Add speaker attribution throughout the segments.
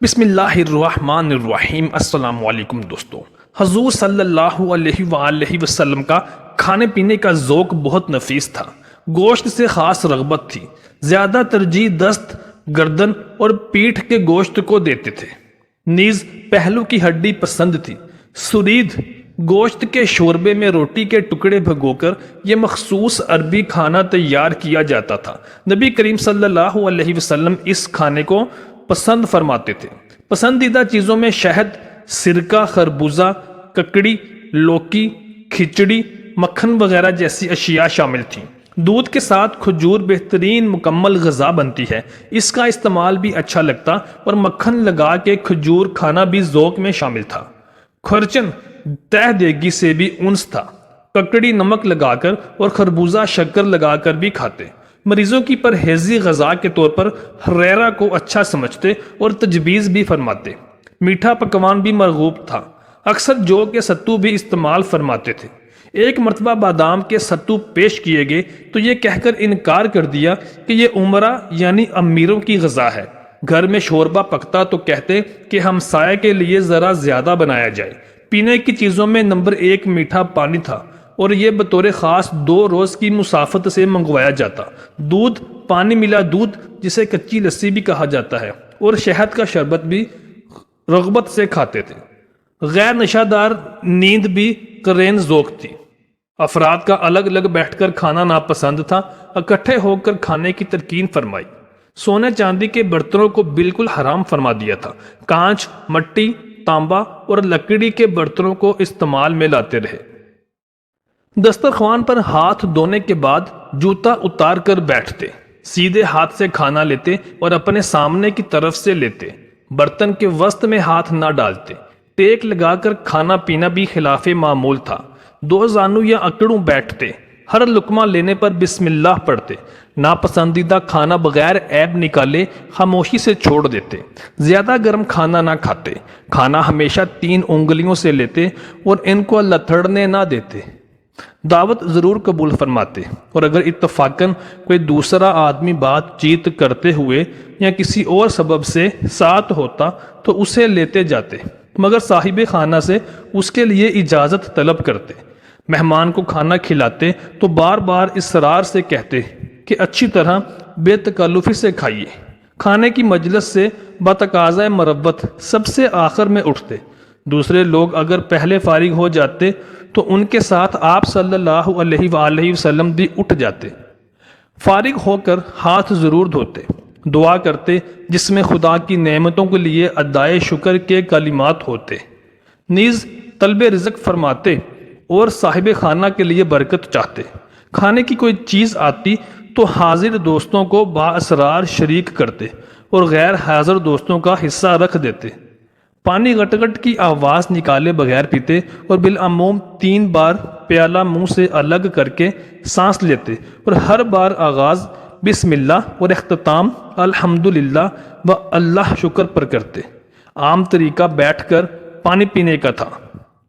Speaker 1: بسم اللہ الرحمن الرحیم۔ السلام علیکم دوستو۔ حضور صلی اللہ علیہ وآلہ وسلم کا کھانے پینے کا ذوق بہت نفیس تھا۔ گوشت سے خاص رغبت تھی، زیادہ ترجیح دست، گردن اور پیٹھ کے گوشت کو دیتے تھے، نیز پہلو کی ہڈی پسند تھی۔ سرید گوشت کے شوربے میں روٹی کے ٹکڑے بھگو کر یہ مخصوص عربی کھانا تیار کیا جاتا تھا۔ نبی کریم صلی اللہ علیہ وسلم اس کھانے کو پسند فرماتے تھے۔ پسندیدہ چیزوں میں شہد، سرکہ، خربوزہ، ککڑی، لوکی، کھچڑی، مکھن وغیرہ جیسی اشیاء شامل تھیں۔ دودھ کے ساتھ کھجور بہترین مکمل غذا بنتی ہے، اس کا استعمال بھی اچھا لگتا اور مکھن لگا کے کھجور کھانا بھی ذوق میں شامل تھا۔ کھرچن تہ دیگی سے بھی انس تھا، ککڑی نمک لگا کر اور خربوزہ شکر لگا کر بھی کھاتے۔ مریضوں کی پرہیزی غذا کے طور پر ہریرا کو اچھا سمجھتے اور تجویز بھی فرماتے۔ میٹھا پکوان بھی مرغوب تھا، اکثر جو کے ستو بھی استعمال فرماتے تھے۔ ایک مرتبہ بادام کے ستو پیش کیے گئے تو یہ کہہ کر انکار کر دیا کہ یہ عمرہ یعنی امیروں کی غذا ہے۔ گھر میں شوربہ پکتا تو کہتے کہ ہمسائے کے لیے ذرا زیادہ بنایا جائے۔ پینے کی چیزوں میں نمبر 1 میٹھا پانی تھا اور یہ بطور خاص 2 روز کی مسافت سے منگوایا جاتا۔ دودھ، پانی ملا دودھ جسے کچی لسی بھی کہا جاتا ہے، اور شہد کا شربت بھی رغبت سے کھاتے تھے۔ غیر نشہ دار نیند بھی کرین ذوق تھی۔ افراد کا الگ الگ بیٹھ کر کھانا ناپسند تھا، اکٹھے ہو کر کھانے کی ترکین فرمائی۔ سونے چاندی کے برتنوں کو بالکل حرام فرما دیا تھا۔ کانچ، مٹی، تانبا اور لکڑی کے برتنوں کو استعمال میں لاتے رہے۔ دسترخوان پر ہاتھ دھونے کے بعد جوتا اتار کر بیٹھتے، سیدھے ہاتھ سے کھانا لیتے اور اپنے سامنے کی طرف سے لیتے، برتن کے وسط میں ہاتھ نہ ڈالتے۔ ٹیک لگا کر کھانا پینا بھی خلاف معمول تھا۔ 2 زانو یا اکڑوں بیٹھتے، ہر لقمہ لینے پر بسم اللہ پڑھتے۔ ناپسندیدہ کھانا بغیر عیب نکالے خاموشی سے چھوڑ دیتے۔ زیادہ گرم کھانا نہ کھاتے، کھانا ہمیشہ 3 انگلیوں سے لیتے اور ان کو لتھڑنے نہ دیتے۔ دعوت ضرور قبول فرماتے، اور اگر اتفاقاً کوئی دوسرا آدمی بات چیت کرتے ہوئے یا کسی اور سبب سے ساتھ ہوتا تو اسے لیتے جاتے، مگر صاحب خانہ سے اس کے لیے اجازت طلب کرتے۔ مہمان کو کھانا کھلاتے تو بار بار اصرار سے کہتے کہ اچھی طرح بے تکلفی سے کھائیے۔ کھانے کی مجلس سے بتقاضۂ مروت سب سے آخر میں اٹھتے۔ دوسرے لوگ اگر پہلے فارغ ہو جاتے تو ان کے ساتھ آپ صلی اللہ علیہ وآلہ وسلم بھی اٹھ جاتے۔ فارغ ہو کر ہاتھ ضرور دھوتے، دعا کرتے جس میں خدا کی نعمتوں کے لیے ادائے شکر کے کلمات ہوتے، نیز طلب رزق فرماتے اور صاحب خانہ کے لیے برکت چاہتے۔ کھانے کی کوئی چیز آتی تو حاضر دوستوں کو بااسرار شریک کرتے اور غیر حاضر دوستوں کا حصہ رکھ دیتے۔ پانی گٹ گٹ کی آواز نکالے بغیر پیتے اور بالعموم 3 بار پیالہ منہ سے الگ کر کے سانس لیتے، اور ہر بار آغاز بسم اللہ اور اختتام الحمدللہ و اللہ شکر پر کرتے۔ عام طریقہ بیٹھ کر پانی پینے کا تھا۔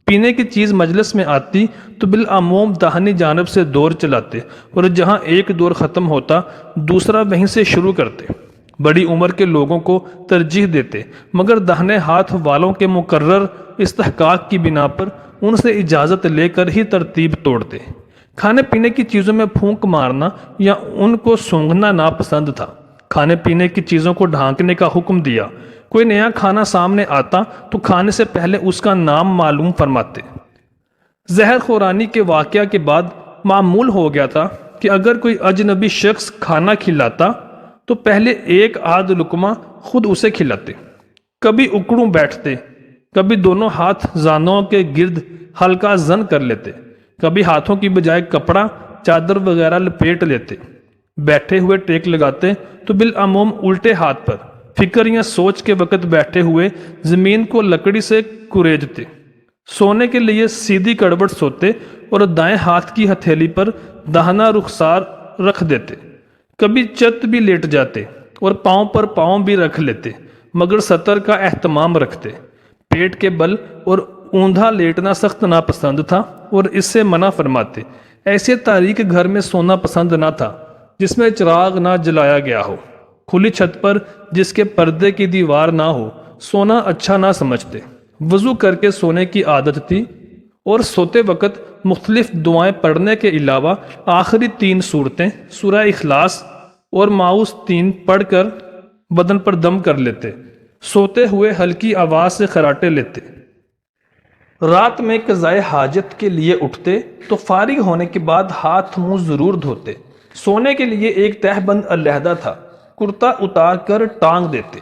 Speaker 1: پینے کی چیز مجلس میں آتی تو بالعموم داہنی جانب سے دور چلاتے، اور جہاں ایک دور ختم ہوتا دوسرا وہیں سے شروع کرتے۔ بڑی عمر کے لوگوں کو ترجیح دیتے، مگر داہنے ہاتھ والوں کے مقرر استحقاق کی بنا پر ان سے اجازت لے کر ہی ترتیب توڑتے۔ کھانے پینے کی چیزوں میں پھونک مارنا یا ان کو سونگھنا ناپسند تھا۔ کھانے پینے کی چیزوں کو ڈھانکنے کا حکم دیا۔ کوئی نیا کھانا سامنے آتا تو کھانے سے پہلے اس کا نام معلوم فرماتے۔ زہر خورانی کے واقعہ کے بعد معمول ہو گیا تھا کہ اگر کوئی اجنبی شخص کھانا کھلاتا تو پہلے 1 آدھ لقمہ خود اسے کھلاتے۔ کبھی اکڑوں بیٹھتے، کبھی دونوں ہاتھ زانوں کے گرد ہلکا زن کر لیتے، کبھی ہاتھوں کی بجائے کپڑا، چادر وغیرہ لپیٹ لیتے۔ بیٹھے ہوئے ٹیک لگاتے تو بالعموم الٹے ہاتھ پر فکر یا سوچ کے وقت بیٹھے ہوئے زمین کو لکڑی سے کریدتے۔ سونے کے لیے سیدھی کڑبٹ سوتے اور دائیں ہاتھ کی ہتھیلی پر داہنا رخسار رکھ دیتے۔ کبھی چت بھی لیٹ جاتے اور پاؤں پر پاؤں بھی رکھ لیتے، مگر سطر کا اہتمام رکھتے۔ پیٹ کے بل اور اوندھا لیٹنا سخت ناپسند تھا اور اس سے منع فرماتے۔ ایسے تاریک گھر میں سونا پسند نہ تھا جس میں چراغ نہ جلایا گیا ہو، کھلی چھت پر جس کے پردے کی دیوار نہ ہو سونا اچھا نہ سمجھتے، وضو کر کے سونے کی عادت تھی، اور سوتے وقت مختلف دعائیں پڑھنے کے علاوہ آخری 3 صورتیں سورہ اخلاص اور ماؤس 3 پڑھ کر بدن پر دم کر لیتے، سوتے ہوئے ہلکی آواز سے خراٹے لیتے۔ رات میں قضائے حاجت کے لیے اٹھتے تو فارغ ہونے کے بعد ہاتھ منہ ضرور دھوتے۔ سونے کے لیے ایک تہبند علیحدہ تھا، کرتا اتار کر ٹانگ دیتے۔